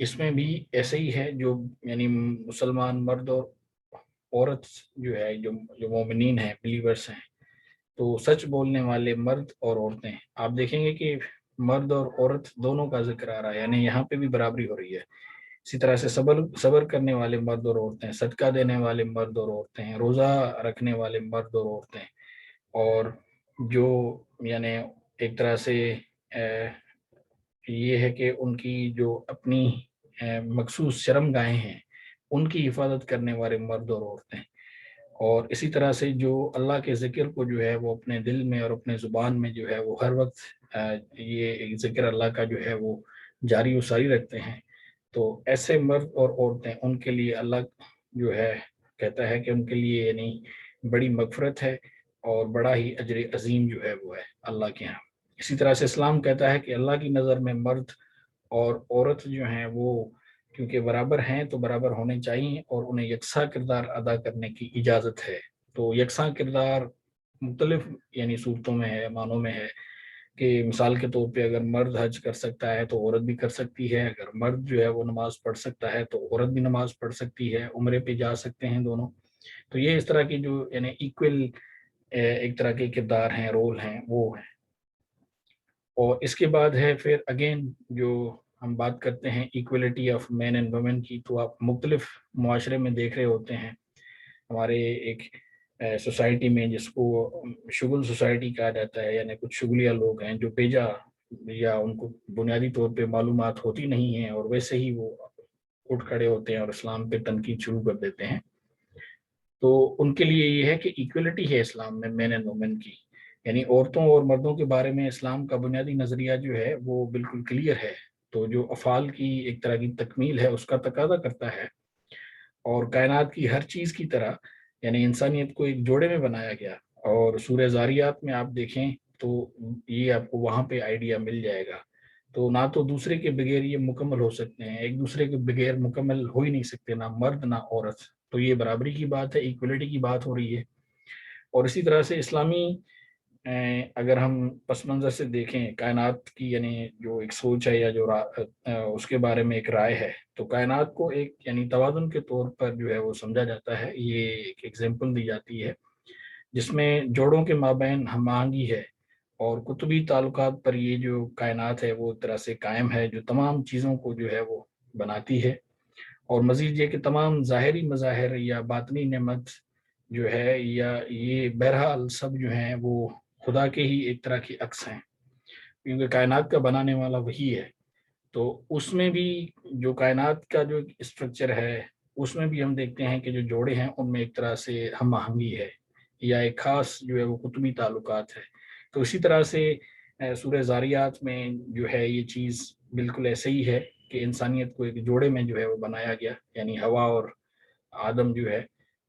اس میں بھی ایسے ہی ہے، جو یعنی مسلمان مرد اور عورت جو ہے، جو مومنین ہیں، بلیورس ہیں، تو سچ بولنے والے مرد اور عورتیں، آپ دیکھیں گے کہ مرد اور عورت دونوں کا ذکر آ رہا ہے، یعنی یہاں پہ بھی برابری ہو رہی ہے۔ اسی طرح سے صبر کرنے والے مرد اور عورتیں، صدقہ دینے والے مرد اور عورتیں، روزہ رکھنے والے مرد اور عورتیں، اور جو یعنی ایک طرح سے یہ ہے کہ ان کی جو اپنی مخصوص شرم گاہیں ہیں، ان کی حفاظت کرنے والے مرد اور عورتیں، اور اسی طرح سے جو اللہ کے ذکر کو جو ہے وہ اپنے دل میں اور اپنے زبان میں جو ہے وہ ہر وقت یہ ذکر اللہ کا جو ہے وہ جاری و ساری رکھتے ہیں، تو ایسے مرد اور عورتیں، ان کے لیے اللہ جو ہے کہتا ہے کہ ان کے لیے یعنی بڑی مغفرت ہے اور بڑا ہی اجر عظیم جو ہے وہ ہے اللہ کے ہاں۔ اسی طرح سے اسلام کہتا ہے کہ اللہ کی نظر میں مرد اور عورت جو ہیں وہ کیونکہ برابر ہیں تو برابر ہونے چاہیے، اور انہیں یکساں کردار ادا کرنے کی اجازت ہے۔ تو یکساں کردار مختلف یعنی صورتوں میں ہے، معنوں میں ہے، کہ مثال کے طور پہ اگر مرد حج کر سکتا ہے تو عورت بھی کر سکتی ہے، اگر مرد جو ہے وہ نماز پڑھ سکتا ہے تو عورت بھی نماز پڑھ سکتی ہے، عمرے پہ جا سکتے ہیں دونوں۔ تو یہ اس طرح کی جو یعنی ایکول ایک طرح کے کردار ہیں، رول ہیں، وہ ہیں۔ اور اس کے بعد ہے پھر اگین جو ہم بات کرتے ہیں equality of man and woman کی، تو آپ مختلف معاشرے میں دیکھ رہے ہوتے ہیں، ہمارے ایک سوسائٹی میں جس کو شگل سوسائٹی کہا جاتا ہے، یعنی کچھ شگلیہ لوگ ہیں جو بیجا یا ان کو بنیادی طور پہ معلومات ہوتی نہیں ہیں، اور ویسے ہی وہ اٹھ کھڑے ہوتے ہیں اور اسلام پہ تنقید شروع کر دیتے ہیں۔ تو ان کے لیے یہ ہے کہ ایکولیٹی ہے اسلام میں مین اینڈ وومن کی، یعنی عورتوں اور مردوں کے بارے میں اسلام کا بنیادی نظریہ جو ہے وہ بالکل کلیئر ہے۔ تو جو افعال کی ایک طرح کی تکمیل ہے اس کا تقاضا کرتا ہے، اور کائنات کی ہر چیز کی طرح یعنی انسانیت کو ایک جوڑے میں بنایا گیا، اور سورہ زاریات میں آپ دیکھیں تو یہ آپ کو وہاں پہ آئیڈیا مل جائے گا۔ تو نہ تو دوسرے کے بغیر یہ مکمل ہو سکتے ہیں، ایک دوسرے کے بغیر مکمل ہو ہی نہیں سکتے، نہ مرد نہ عورت۔ تو یہ برابری کی بات ہے، ایکولیٹی کی بات ہو رہی ہے۔ اور اسی طرح سے اسلامی اگر ہم پس منظر سے دیکھیں کائنات کی، یعنی جو ایک سوچ ہے یا جو اس کے بارے میں ایک رائے ہے، تو کائنات کو ایک یعنی توازن کے طور پر جو ہے وہ سمجھا جاتا ہے۔ یہ ایک ایگزامپل دی جاتی ہے جس میں جوڑوں کے مابین ہم آہنگی ہے، اور قطبی تعلقات پر یہ جو کائنات ہے وہ ایک طرح سے قائم ہے، جو تمام چیزوں کو جو ہے وہ بناتی ہے، اور مزید یہ کہ تمام ظاہری مظاہر یا باطنی نعمت جو ہے یا یہ بہرحال سب جو ہیں وہ خدا کے ہی ایک طرح کی عکس ہیں، کیونکہ کائنات کا بنانے والا وہی ہے۔ تو اس میں بھی جو کائنات کا جو اسٹرکچر ہے، اس میں بھی ہم دیکھتے ہیں کہ جو جوڑے ہیں ان میں ایک طرح سے ہم آہنگی ہے، یا ایک خاص جو ہے وہ قطبی تعلقات ہے۔ تو اسی طرح سے سورہ زاریات میں جو ہے یہ چیز بالکل ایسے ہی ہے کہ انسانیت کو ایک جوڑے میں جو ہے وہ بنایا گیا، یعنی ہوا اور آدم جو ہے۔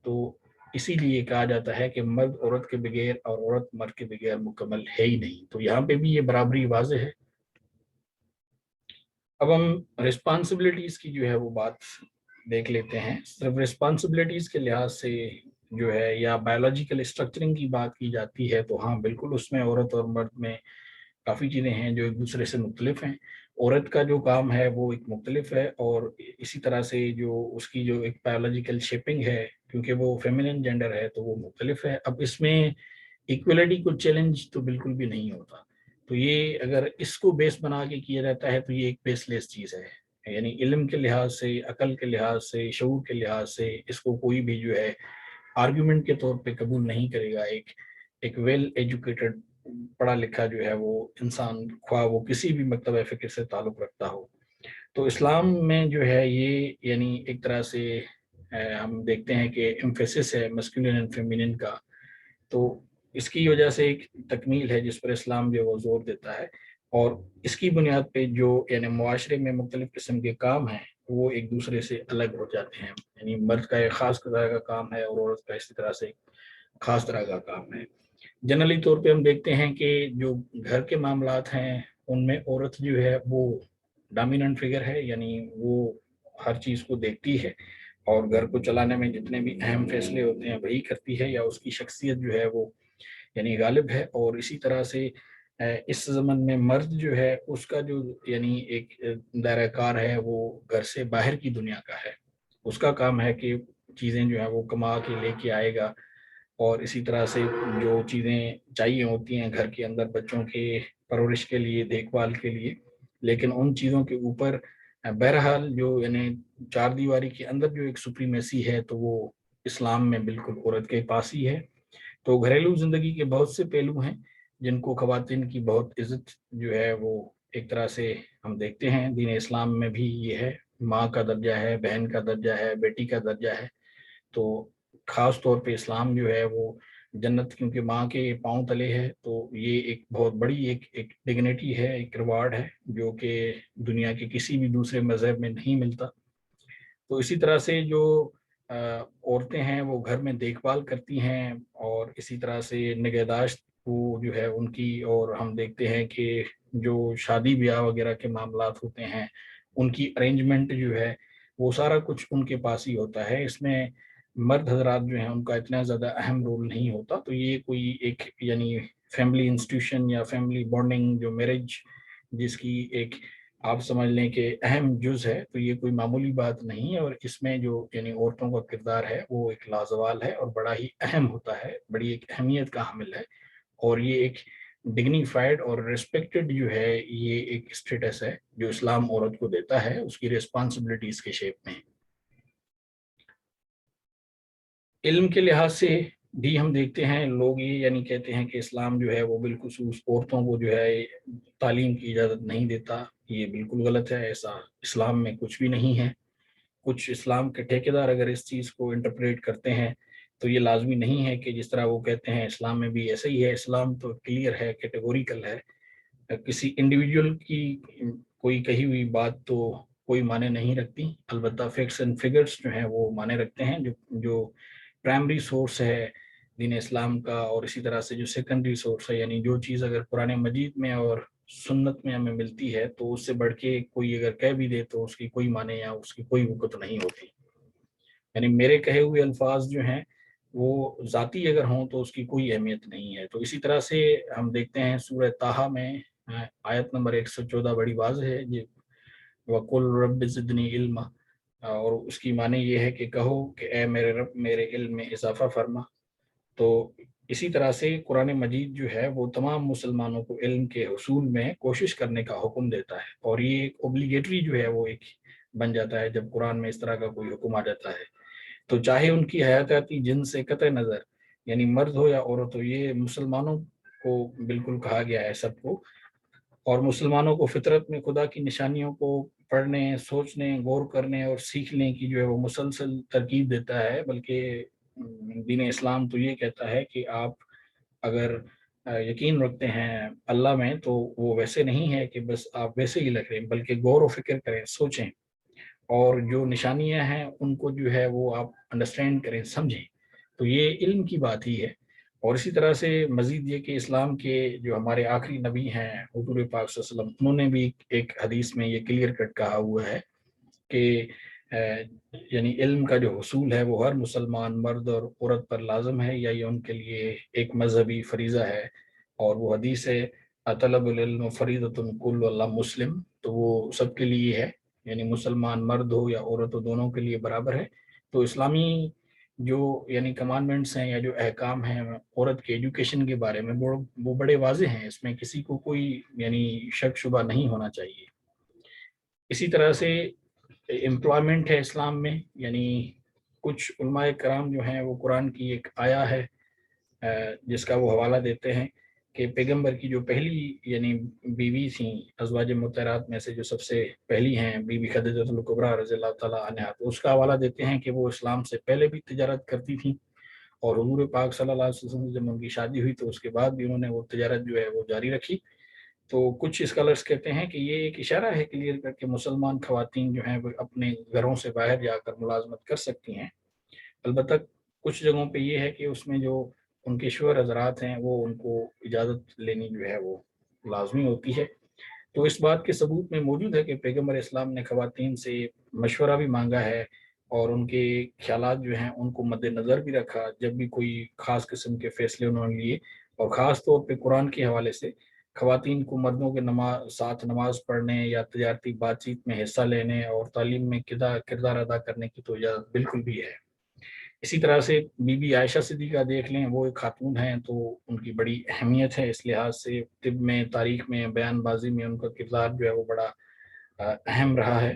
تو اسی لیے کہا جاتا ہے کہ مرد عورت کے بغیر اور عورت مرد کے بغیر مکمل ہے ہی نہیں۔ تو یہاں پہ بھی یہ برابری واضح ہے۔ اب ہم رسپانسبلٹیز کی جو ہے وہ بات دیکھ لیتے ہیں۔ صرف رسپانسبلٹیز کے لحاظ سے جو ہے یا بایولوجیکل اسٹرکچرنگ کی بات کی جاتی ہے، تو ہاں بالکل اس میں عورت اور مرد میں کافی چیزیں ہیں جو ایک دوسرے سے مختلف ہیں۔ عورت کا جو کام ہے وہ ایک مختلف ہے، اور اسی طرح سے جو اس کی جو ایک بایولوجیکل شیپنگ ہے، کیونکہ وہ فیمینن جینڈر ہے تو وہ مختلف ہے۔ اب اس میں ایکولیٹی کو چیلنج تو بالکل بھی نہیں ہوتا۔ تو یہ اگر اس کو بیس بنا کے کیا جاتا ہے تو یہ ایک بیس لیس چیز ہے، یعنی علم کے لحاظ سے، عقل کے لحاظ سے، شعور کے لحاظ سے اس کو کوئی بھی جو ہے آرگیومنٹ کے طور پہ قبول نہیں کرے گا۔ ایک ویل ایجوکیٹڈ پڑھا لکھا جو ہے وہ انسان، خواہ وہ کسی بھی مکتبہ فکر سے تعلق رکھتا ہو۔ تو اسلام میں جو ہے یہ یعنی ایک طرح سے ہم دیکھتے ہیں کہ ایمفیسس ہے مسکولین اینڈ فیمینن کا، تو اس کی وجہ سے ایک تکمیل ہے جس پر اسلام جو وہ زور دیتا ہے، اور اس کی بنیاد پہ جو یعنی معاشرے میں مختلف قسم کے کام ہیں وہ ایک دوسرے سے الگ ہو جاتے ہیں، یعنی مرد کا ایک خاص طرح کا کام ہے اور عورت کا اسی طرح سے ایک خاص طرح کا کام ہے۔ جنرلی طور پہ ہم دیکھتے ہیں کہ جو گھر کے معاملات ہیں ان میں عورت جو ہے وہ ڈومیننٹ فگر ہے، یعنی وہ ہر چیز کو دیکھتی ہے، اور گھر کو چلانے میں جتنے بھی اہم فیصلے ہوتے ہیں وہی کرتی ہے، یا اس کی شخصیت جو ہے وہ یعنی غالب ہے۔ اور اسی طرح سے اس زمن میں مرد جو ہے اس کا جو یعنی ایک دائرہ کار ہے وہ گھر سے باہر کی دنیا کا ہے. اس کا کام ہے کہ چیزیں جو ہے وہ کما کے لے کے آئے گا، اور اسی طرح سے جو چیزیں چاہیے ہوتی ہیں گھر کے اندر بچوں کے پرورش کے لیے، دیکھ بھال کے لیے، لیکن ان چیزوں کے اوپر بہرحال جو یعنی چار دیواری کے اندر جو ایک سپریمیسی ہے تو وہ اسلام میں بالکل عورت کے پاس ہی ہے. تو گھریلو زندگی کے بہت سے پہلو ہیں جن کو خواتین کی بہت عزت جو ہے وہ ایک طرح سے ہم دیکھتے ہیں. دین اسلام میں بھی یہ ہے، ماں کا درجہ ہے، بہن کا درجہ ہے، بیٹی کا درجہ ہے. تو خاص طور پہ اسلام جو ہے وہ جنت کیونکہ ماں کے پاؤں تلے ہے، تو یہ ایک بہت بڑی ایک ڈگنیٹی ہے، ایک ریوارڈ ہے جو کہ دنیا کے کسی بھی دوسرے مذہب میں نہیں ملتا. تو اسی طرح سے جو عورتیں ہیں وہ گھر میں دیکھ بھال کرتی ہیں، اور اسی طرح سے نگہداشت وہ جو ہے ان کی، اور ہم دیکھتے ہیں کہ جو شادی بیاہ وغیرہ کے معاملات ہوتے ہیں ان کی ارینجمنٹ جو ہے وہ سارا کچھ ان کے پاس ہی ہوتا ہے. اس میں مرد حضرات جو ہیں ان کا اتنا زیادہ اہم رول نہیں ہوتا. تو یہ کوئی ایک یعنی فیملی انسٹیٹیوشن یا فیملی بانڈنگ جو میرج جس کی ایک آپ سمجھ لیں کہ اہم جز ہے، تو یہ کوئی معمولی بات نہیں ہے. اور اس میں جو یعنی عورتوں کا کردار ہے وہ ایک لازوال ہے اور بڑا ہی اہم ہوتا ہے، بڑی ایک اہمیت کا حامل ہے. اور یہ ایک ڈگنیفائڈ اور ریسپیکٹڈ جو ہے یہ ایک اسٹیٹس ہے جو اسلام عورت کو دیتا ہے اس کی ریسپانسبلٹیز کے شیپ میں. علم کے لحاظ سے بھی ہم دیکھتے ہیں لوگ یہ یعنی کہتے ہیں کہ اسلام جو ہے وہ بالخصوص عورتوں کو جو ہے تعلیم کی اجازت نہیں دیتا. یہ بالکل غلط ہے، ایسا اسلام میں کچھ بھی نہیں ہے. کچھ اسلام کے ٹھیکیدار اگر اس چیز کو انٹرپریٹ کرتے ہیں تو یہ لازمی نہیں ہے کہ جس طرح وہ کہتے ہیں اسلام میں بھی ایسا ہی ہے. اسلام تو کلیئر ہے، کیٹیگوریکل ہے. کسی انڈیویجول کی کوئی کہی ہوئی بات تو کوئی معنی نہیں رکھتی، البتہ فیکٹس اینڈ فگرز جو ہیں وہ معنی رکھتے ہیں. جو پرائمری سورس ہے دین اسلام کا، اور اسی طرح سے جو سیکنڈری سورس ہے یعنی جو چیز اگر قرآن مجید میں اور سنت میں ہمیں ملتی ہے تو اس سے بڑھ کے کوئی اگر کہہ بھی دے تو اس کی کوئی معنی یا اس کی کوئی وقت نہیں ہوتی. یعنی میرے کہے ہوئے الفاظ جو ہیں وہ ذاتی اگر ہوں تو اس کی کوئی اہمیت نہیں ہے. تو اسی طرح سے ہم دیکھتے ہیں سورہ طٰہٰ میں آیت نمبر 114 بڑی واضح ہے جی، وَقُلْ رَبِّ زِدْنِی عِلْمًا، اور اس کی معنی یہ ہے کہ کہو کہ اے میرے رب میرے علم میں اضافہ فرما. تو اسی طرح سے قرآن مجید جو ہے وہ تمام مسلمانوں کو علم کے حصول میں کوشش کرنے کا حکم دیتا ہے، اور یہ ایک اوبلیگیٹری جو ہے وہ ایک بن جاتا ہے جب قرآن میں اس طرح کا کوئی حکم آ جاتا ہے. تو چاہے ان کی حیاتیاتی جن سے قطع نظر یعنی مرد ہو یا عورت ہو، یہ مسلمانوں کو بالکل کہا گیا ہے سب کو. اور مسلمانوں کو فطرت میں خدا کی نشانیوں کو پڑھنے، سوچنے، غور کرنے اور سیکھنے کی جو ہے وہ مسلسل ترغیب دیتا ہے. بلکہ دین اسلام تو یہ کہتا ہے کہ آپ اگر یقین رکھتے ہیں اللہ میں تو وہ ویسے نہیں ہے کہ بس آپ ویسے ہی لگ رہے ہیں، بلکہ غور و فکر کریں، سوچیں، اور جو نشانیاں ہیں ان کو جو ہے وہ آپ انڈرسٹینڈ کریں، سمجھیں. تو یہ علم کی بات ہی ہے. اور اسی طرح سے مزید یہ کہ اسلام کے جو ہمارے آخری نبی ہیں حضور پاک صلی اللہ علیہ وسلم، انہوں نے بھی ایک حدیث میں یہ کلیئر کٹ کہا ہوا ہے کہ یعنی علم کا جو حصول ہے وہ ہر مسلمان مرد اور عورت پر لازم ہے، یا یہ ان کے لیے ایک مذہبی فریضہ ہے. اور وہ حدیث ہے طلب العلم فریضۃ کل اللہ مسلم، تو وہ سب کے لیے ہے، یعنی مسلمان مرد ہو یا عورت ہو دونوں کے لیے برابر ہے. تو اسلامی جو یعنی کمانڈمنٹس ہیں یا جو احکام ہیں عورت کے ایجوکیشن کے بارے میں وہ بڑے واضح ہیں، اس میں کسی کو کوئی یعنی شک شبہ نہیں ہونا چاہیے. اسی طرح سے امپلائمنٹ ہے اسلام میں، یعنی کچھ علماء کرام جو ہیں وہ قرآن کی ایک آیا ہے جس کا وہ حوالہ دیتے ہیں کہ پیغمبر کی جو پہلی یعنی بیوی تھیں ازواج مطہرات میں سے جو سب سے پہلی ہیں بی بی خدیجہ الکبریٰ رضی اللہ تعالیٰ عنہا، تو اس کا حوالہ دیتے ہیں کہ وہ اسلام سے پہلے بھی تجارت کرتی تھیں، اور حضور پاک صلی اللہ علیہ وسلم جب ان کی شادی ہوئی تو اس کے بعد بھی انہوں نے وہ تجارت جو ہے وہ جاری رکھی. تو کچھ اسکالرس کہتے ہیں کہ یہ ایک اشارہ ہے کلیئر کر کے مسلمان خواتین جو ہیں وہ اپنے گھروں سے باہر جا کر ملازمت کر سکتی ہیں. البتہ کچھ جگہوں پہ یہ ہے کہ اس میں جو ان کے شوہر حضرات ہیں وہ ان کو اجازت لینی جو ہے وہ لازمی ہوتی ہے. تو اس بات کے ثبوت میں موجود ہے کہ پیغمبر اسلام نے خواتین سے مشورہ بھی مانگا ہے، اور ان کے خیالات جو ہیں ان کو مد نظر بھی رکھا جب بھی کوئی خاص قسم کے فیصلے انہوں نے لیے. اور خاص طور پہ قرآن کے حوالے سے خواتین کو مردوں کے ساتھ نماز پڑھنے یا تجارتی بات چیت میں حصہ لینے اور تعلیم میں کردار ادا کرنے کی تو اجازت بالکل بھی ہے۔ اسی طرح سے بی بی عائشہ صدیقہ دیکھ لیں، وہ ایک خاتون ہیں تو ان کی بڑی اہمیت ہے اس لحاظ سے، طب میں، تاریخ میں، بیان بازی میں ان کا کردار جو ہے وہ بڑا اہم رہا ہے۔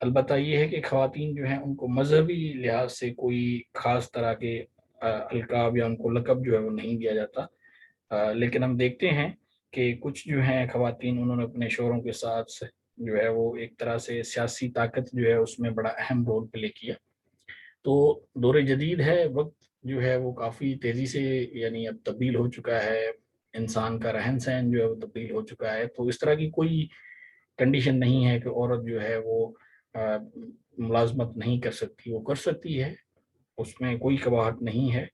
البتہ یہ ہے کہ خواتین جو ہیں ان کو مذہبی لحاظ سے کوئی خاص طرح کے القاب یا ان کو لقب جو ہے وہ نہیں دیا جاتا، لیکن ہم دیکھتے ہیں کہ کچھ جو ہیں خواتین انہوں نے اپنے شوہروں کے ساتھ جو ہے وہ ایک طرح سے سیاسی طاقت جو ہے اس میں بڑا اہم رول پلے کیا۔ تو دور جدید ہے، وقت جو ہے وہ کافی تیزی سے یعنی اب تبدیل ہو چکا ہے، انسان کا رہن سہن جو ہے وہ تبدیل ہو چکا ہے، تو اس طرح کی کوئی کنڈیشن نہیں ہے کہ عورت جو ہے وہ ملازمت نہیں کر سکتی، وہ کر سکتی ہے، اس میں کوئی قباحت نہیں ہے۔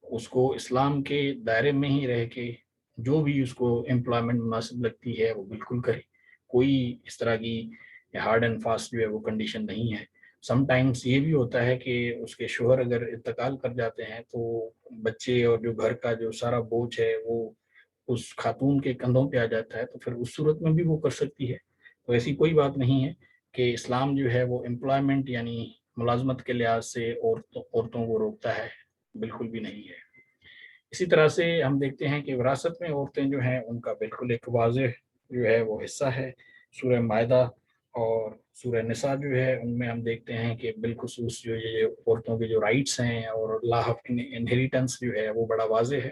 اس کو اسلام کے دائرے میں ہی رہ کے جو بھی اس کو امپلائمنٹ مناسب لگتی ہے وہ بالکل کرے، کوئی اس طرح کی ہارڈ اینڈ فاسٹ جو ہے وہ کنڈیشن نہیں ہے۔ سم ٹائمز یہ بھی ہوتا ہے کہ اس کے شوہر اگر انتقال کر جاتے ہیں تو بچے اور جو گھر کا جو سارا بوجھ ہے وہ اس خاتون کے کندھوں پہ آ جاتا ہے، تو پھر اس صورت میں بھی وہ کر سکتی ہے۔ تو ایسی کوئی بات نہیں ہے کہ اسلام جو ہے وہ امپلائمنٹ یعنی ملازمت کے لحاظ سے عورتوں کو روکتا ہے، بالکل بھی نہیں ہے۔ اسی طرح سے ہم دیکھتے ہیں کہ وراثت میں عورتیں جو ہیں ان کا بالکل ایک واضح جو ہے وہ حصہ ہے۔ سورہ مائدہ اور سورہ نساء جو ہے ان میں ہم دیکھتے ہیں کہ بالخصوص جو یہ عورتوں کے جو رائٹس ہیں اور لا آف انہیریٹنس جو ہے وہ بڑا واضح ہے۔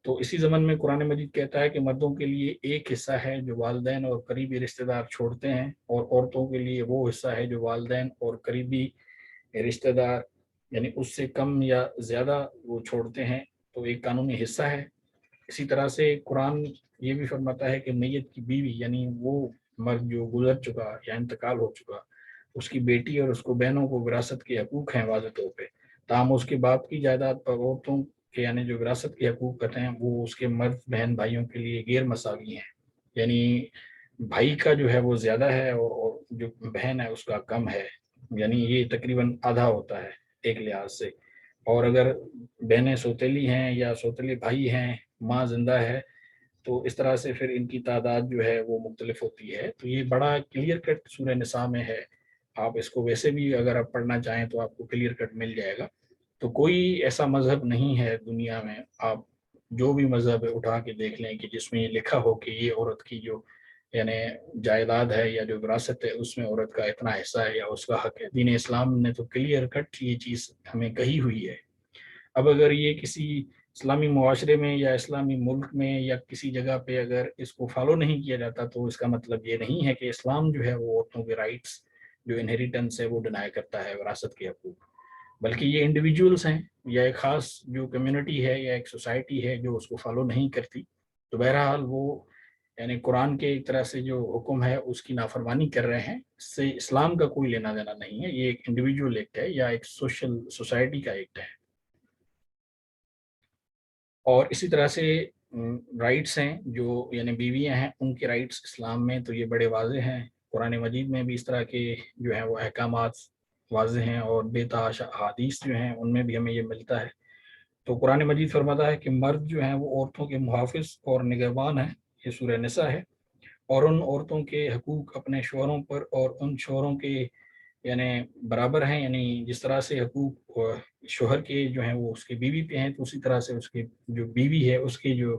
تو اسی زمن میں قرآن مجید کہتا ہے کہ مردوں کے لیے ایک حصہ ہے جو والدین اور قریبی رشتہ دار چھوڑتے ہیں، اور عورتوں کے لیے وہ حصہ ہے جو والدین اور قریبی رشتہ دار یعنی اس سے کم یا زیادہ وہ چھوڑتے ہیں، تو ایک قانونی حصہ ہے۔ اسی طرح سے قرآن یہ بھی فرماتا ہے کہ میت کی بیوی یعنی وہ مرد جو گزر چکا یا انتقال ہو چکا، اس کی بیٹی اور اس کو بہنوں کو وراثت کے حقوق ہیں واضح طور پہ، تاہم اس کے باپ کی جائیداد پر عورتوں کے یعنی جو وراثت کے حقوق کہتے ہیں وہ اس کے مرد بہن بھائیوں کے لیے غیر مساوی ہیں، یعنی بھائی کا جو ہے وہ زیادہ ہے اور جو بہن ہے اس کا کم ہے، یعنی یہ تقریباً آدھا ہوتا ہے ایک لحاظ سے۔ اور اگر بہنیں سوتیلی ہیں یا سوتیلے بھائی ہیں، ماں زندہ ہے، تو اس طرح سے پھر ان کی تعداد جو ہے وہ مختلف ہوتی ہے۔ تو یہ بڑا کلیئر کٹ سورہ نساء میں ہے، آپ اس کو ویسے بھی اگر آپ پڑھنا چاہیں تو آپ کو کلیئر کٹ مل جائے گا۔ تو کوئی ایسا مذہب نہیں ہے دنیا میں، آپ جو بھی مذہب اٹھا کے دیکھ لیں کہ جس میں یہ لکھا ہو کہ یہ عورت کی جو یعنی جائیداد ہے یا جو وراثت ہے اس میں عورت کا اتنا حصہ ہے یا اس کا حق ہے۔ دین اسلام نے تو کلیئر کٹ یہ چیز ہمیں کہی ہوئی ہے۔ اب اگر یہ کسی اسلامی معاشرے میں یا اسلامی ملک میں یا کسی جگہ پہ اگر اس کو فالو نہیں کیا جاتا تو اس کا مطلب یہ نہیں ہے کہ اسلام جو ہے وہ عورتوں کے رائٹس جو انہیریٹنس ہے وہ ڈینائی کرتا ہے، وراثت کے حقوق، بلکہ یہ انڈیویجولس ہیں یا ایک خاص جو کمیونٹی ہے یا ایک سوسائٹی ہے جو اس کو فالو نہیں کرتی۔ تو بہرحال وہ یعنی قرآن کے ایک طرح سے جو حکم ہے اس کی نافرمانی کر رہے ہیں، اس سے اسلام کا کوئی لینا دینا نہیں ہے، یہ ایک انڈیویجول ایکٹ ہے یا ایک سوشل سوسائٹی کا ایکٹ ہے۔ اور اسی طرح سے رائٹس ہیں جو یعنی بیویاں ہیں ان کے رائٹس اسلام میں تو یہ بڑے واضح ہیں، قرآن مجید میں بھی اس طرح کے جو ہیں وہ احکامات واضح ہیں، اور بے تحاشا احادیث جو ہیں ان میں بھی ہمیں یہ ملتا ہے۔ تو قرآن مجید فرماتا ہے کہ مرد جو ہیں وہ عورتوں کے محافظ اور نگہبان ہیں، یہ سورہ نساء ہے، اور ان عورتوں کے حقوق اپنے شوہروں پر اور ان شوہروں کے یعنی برابر ہیں، یعنی جس طرح سے حقوق شوہر کے جو ہیں وہ اس کے بیوی پہ ہیں، تو اسی طرح سے اس کی جو بیوی ہے اس کے جو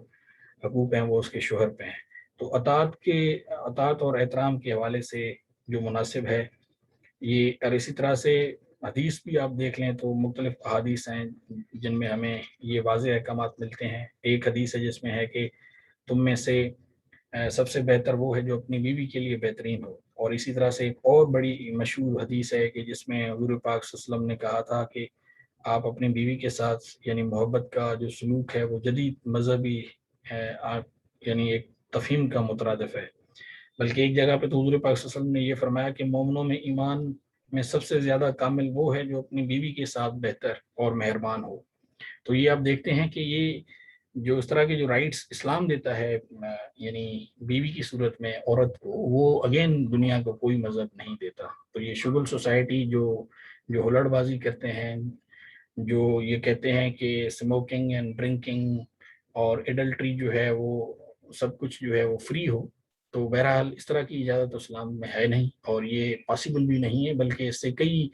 حقوق ہیں وہ اس کے شوہر پہ ہیں۔ تو اطاعت اور احترام کے حوالے سے جو مناسب ہے یہ، اور اسی طرح سے حدیث بھی آپ دیکھ لیں تو مختلف احادیث ہیں جن میں ہمیں یہ واضح احکامات ملتے ہیں۔ ایک حدیث ہے جس میں ہے کہ تم میں سے سب سے بہتر وہ ہے جو اپنی بیوی کے لیے بہترین ہو، اور اسی طرح سے ایک اور بڑی مشہور حدیث ہے کہ جس میں حضور پاک صلی اللہ علیہ وسلم نے کہا تھا کہ آپ اپنی بیوی کے ساتھ یعنی محبت کا جو سلوک ہے وہ جدید مذہبی یعنی ایک تفہیم کا مترادف ہے، بلکہ ایک جگہ پہ تو حضور پاک صلی اللہ علیہ وسلم نے یہ فرمایا کہ مومنوں میں ایمان میں سب سے زیادہ کامل وہ ہے جو اپنی بیوی کے ساتھ بہتر اور مہربان ہو۔ تو یہ آپ دیکھتے ہیں کہ یہ جو اس طرح کے جو رائٹس اسلام دیتا ہے یعنی بیوی کی صورت میں عورت کو، وہ اگین دنیا کا کوئی مذہب نہیں دیتا۔ تو یہ شگل سوسائٹی جو ہلڑ بازی کرتے ہیں، جو یہ کہتے ہیں کہ اسموکنگ اینڈ ڈرنکنگ اور ایڈلٹری جو ہے وہ سب کچھ جو ہے وہ فری ہو، تو بہرحال اس طرح کی اجازت اسلام میں ہے نہیں، اور یہ پاسبل بھی نہیں ہے، بلکہ اس سے کئی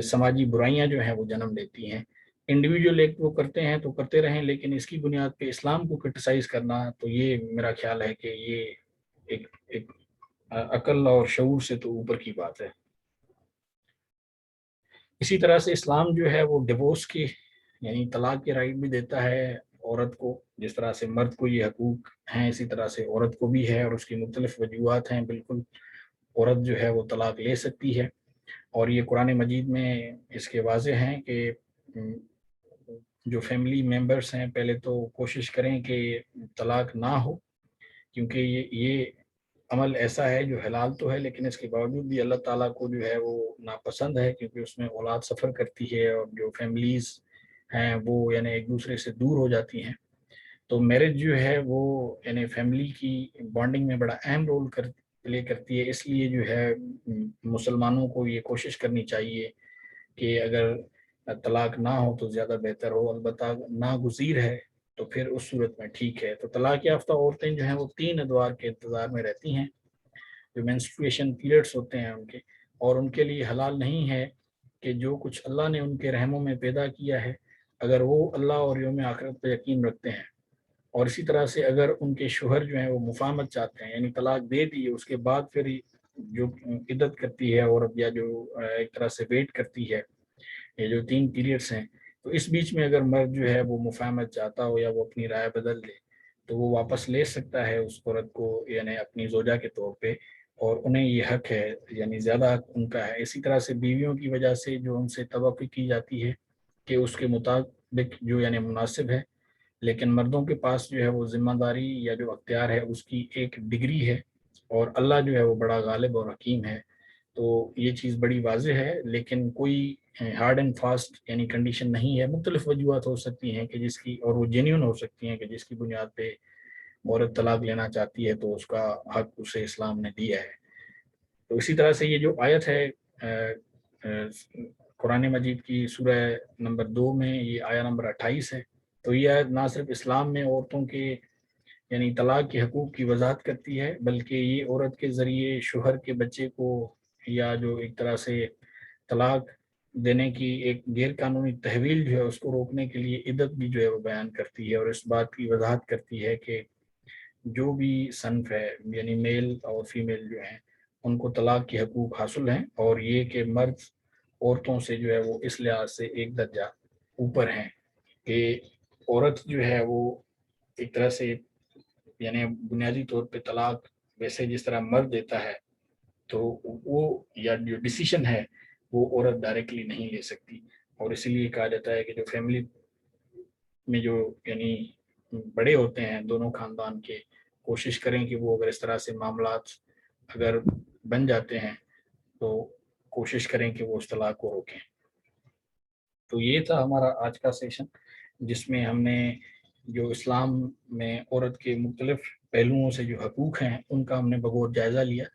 سماجی برائیاں جو ہیں وہ جنم لیتی ہیں۔ انڈیویجول ایک وہ کرتے ہیں تو کرتے رہیں، لیکن اس کی بنیاد پہ اسلام کو کرٹیسائز کرنا، تو یہ میرا خیال ہے کہ یہ ایک عقل اور شعور سے تو اوپر کی بات ہے۔ اسی طرح سے اسلام جو ہے وہ ڈیورس کی یعنی طلاق کے رائٹ بھی دیتا ہے عورت کو، جس طرح سے مرد کو یہ حقوق ہیں اسی طرح سے عورت کو بھی ہے، اور اس کی مختلف وجوہات ہیں۔ بالکل عورت جو ہے وہ طلاق لے سکتی ہے، اور یہ قرآن مجید میں اس کے واضح ہیں کہ جو فیملی ممبرس ہیں پہلے تو کوشش کریں کہ طلاق نہ ہو، کیونکہ یہ عمل ایسا ہے جو حلال تو ہے، لیکن اس کے باوجود بھی اللہ تعالیٰ کو جو ہے وہ ناپسند ہے، کیونکہ اس میں اولاد سفر کرتی ہے، اور جو فیملیز ہیں وہ یعنی ایک دوسرے سے دور ہو جاتی ہیں۔ تو میرج جو ہے وہ یعنی فیملی کی بانڈنگ میں بڑا اہم رول پلے کرتی ہے، اس لیے جو ہے مسلمانوں کو یہ کوشش کرنی چاہیے کہ اگر طلاق نہ ہو تو زیادہ بہتر ہو، البتہ ناگزیر ہے تو پھر اس صورت میں ٹھیک ہے۔ تو طلاق یافتہ عورتیں جو ہیں وہ 3 ادوار کے انتظار میں رہتی ہیں، جو مینسٹریشن پیریڈز ہوتے ہیں ان کے، اور ان کے لیے حلال نہیں ہے کہ جو کچھ اللہ نے ان کے رحموں میں پیدا کیا ہے، اگر وہ اللہ اور یوم آخرت پہ یقین رکھتے ہیں، اور اسی طرح سے اگر ان کے شوہر جو ہیں وہ مفاہمت چاہتے ہیں، یعنی طلاق دے دی اس کے بعد پھر جو عدت کرتی ہے عورت، یا جو ایک طرح سے ویٹ کرتی ہے، یہ جو 3 پیریڈز ہیں، تو اس بیچ میں اگر مرد جو ہے وہ مفاہمت چاہتا ہو یا وہ اپنی رائے بدل دے تو وہ واپس لے سکتا ہے اس عورت کو، یعنی اپنی زوجہ کے طور پہ، اور انہیں یہ حق ہے، یعنی زیادہ حق ان کا ہے۔ اسی طرح سے بیویوں کی وجہ سے جو ان سے توقع کی جاتی ہے کہ اس کے مطابق جو یعنی مناسب ہے، لیکن مردوں کے پاس جو ہے وہ ذمہ داری یا جو اختیار ہے اس کی ایک ڈگری ہے، اور اللہ جو ہے وہ بڑا غالب اور حکیم ہے، تو یہ چیز بڑی واضح ہے، لیکن کوئی ہارڈ اینڈ فاسٹ یعنی کنڈیشن نہیں ہے۔ مختلف وجوہات ہو سکتی ہیں کہ جس کی، اور وہ جینیون ہو سکتی ہیں کہ جس کی بنیاد پہ عورت طلاق لینا چاہتی ہے تو اس کا حق اسے اسلام نے دیا ہے۔ تو اسی طرح سے یہ جو آیت ہے قرآن مجید کی سورہ نمبر 2 میں، یہ آیہ نمبر 28 ہے، تو یہ آیت نہ صرف اسلام میں عورتوں کے یعنی طلاق کے حقوق کی وضاحت کرتی ہے، بلکہ یہ عورت کے ذریعے شوہر کے بچے کو، یا جو ایک طرح سے طلاق دینے کی ایک غیر قانونی تحویل جو ہے اس کو روکنے کے لیے عدت بھی جو ہے وہ بیان کرتی ہے، اور اس بات کی وضاحت کرتی ہے کہ جو بھی صنف ہے یعنی میل اور فیمیل جو ہیں ان کو طلاق کے حقوق حاصل ہیں، اور یہ کہ مرد عورتوں سے جو ہے وہ اس لحاظ سے ایک درجہ اوپر ہیں کہ عورت جو ہے وہ ایک طرح سے یعنی بنیادی طور پہ طلاق ویسے جس طرح مرد دیتا ہے تو وہ یا جو ڈیسیشن ہے وہ عورت ڈائریکٹلی نہیں لے سکتی، اور اسی لیے کہا جاتا ہے کہ جو فیملی میں جو یعنی بڑے ہوتے ہیں دونوں خاندان کے، کوشش کریں کہ وہ اگر اس طرح سے معاملات اگر بن جاتے ہیں تو کوشش کریں کہ وہ اس طلاق کو روکیں۔ تو یہ تھا ہمارا آج کا سیشن، جس میں ہم نے جو اسلام میں عورت کے مختلف پہلوؤں سے جو حقوق ہیں ان کا ہم نے بغور جائزہ لیا۔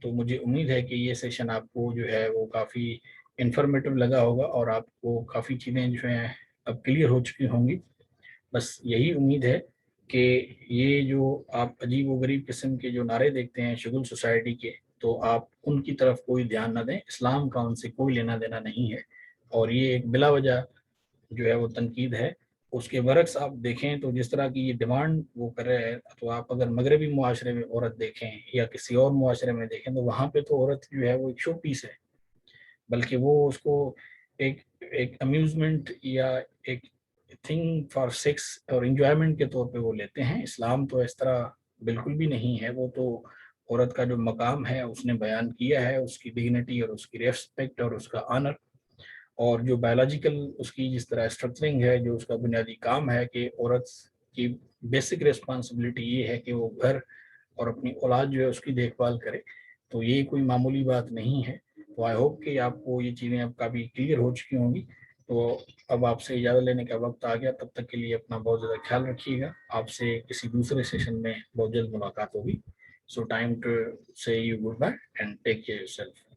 تو مجھے امید ہے کہ یہ سیشن آپ کو جو ہے وہ کافی انفارمیٹو لگا ہوگا، اور آپ کو کافی چیزیں جو ہیں اب کلیئر ہو چکی ہوں گی۔ بس یہی امید ہے کہ یہ جو آپ عجیب و غریب قسم کے جو نعرے دیکھتے ہیں شگل سوسائٹی کے، تو آپ ان کی طرف کوئی دھیان نہ دیں، اسلام کا ان سے کوئی لینا دینا نہیں ہے، اور یہ ایک بلا وجہ جو ہے وہ تنقید ہے۔ اس کے برعکس آپ دیکھیں تو جس طرح کی یہ ڈیمانڈ وہ کر رہے ہیں، تو آپ اگر مغربی معاشرے میں عورت دیکھیں یا کسی اور معاشرے میں دیکھیں تو وہاں پہ تو عورت جو ہے وہ ایک شو پیس ہے، بلکہ وہ اس کو ایک امیوزمنٹ یا ایک تھنگ فار سیکس اور انجوائمنٹ کے طور پہ وہ لیتے ہیں۔ اسلام تو اس طرح بالکل بھی نہیں ہے، وہ تو عورت کا جو مقام ہے اس نے بیان کیا ہے، اس کی ڈگنیٹی اور اس کی ریسپیکٹ اور اس کا آنر، اور جو بایولوجیکل اس کی جس طرح اسٹرکچرنگ ہے، جو اس کا بنیادی کام ہے کہ عورت کی بیسک ریسپانسبلٹی یہ ہے کہ وہ گھر اور اپنی اولاد جو ہے اس کی دیکھ بھال کرے، تو یہ کوئی معمولی بات نہیں ہے۔ تو آئی ہوپ کہ آپ کو یہ چیزیں اب کافی کلیئر ہو چکی ہوں گی۔ تو اب آپ سے اجازت لینے کا وقت آ گیا، تب تک کے لیے اپنا بہت زیادہ خیال رکھیے گا۔ آپ سے کسی دوسرے سیشن میں بہت جلد ملاقات ہوگی۔ سو ٹائم ٹو سے you good by and take care your self.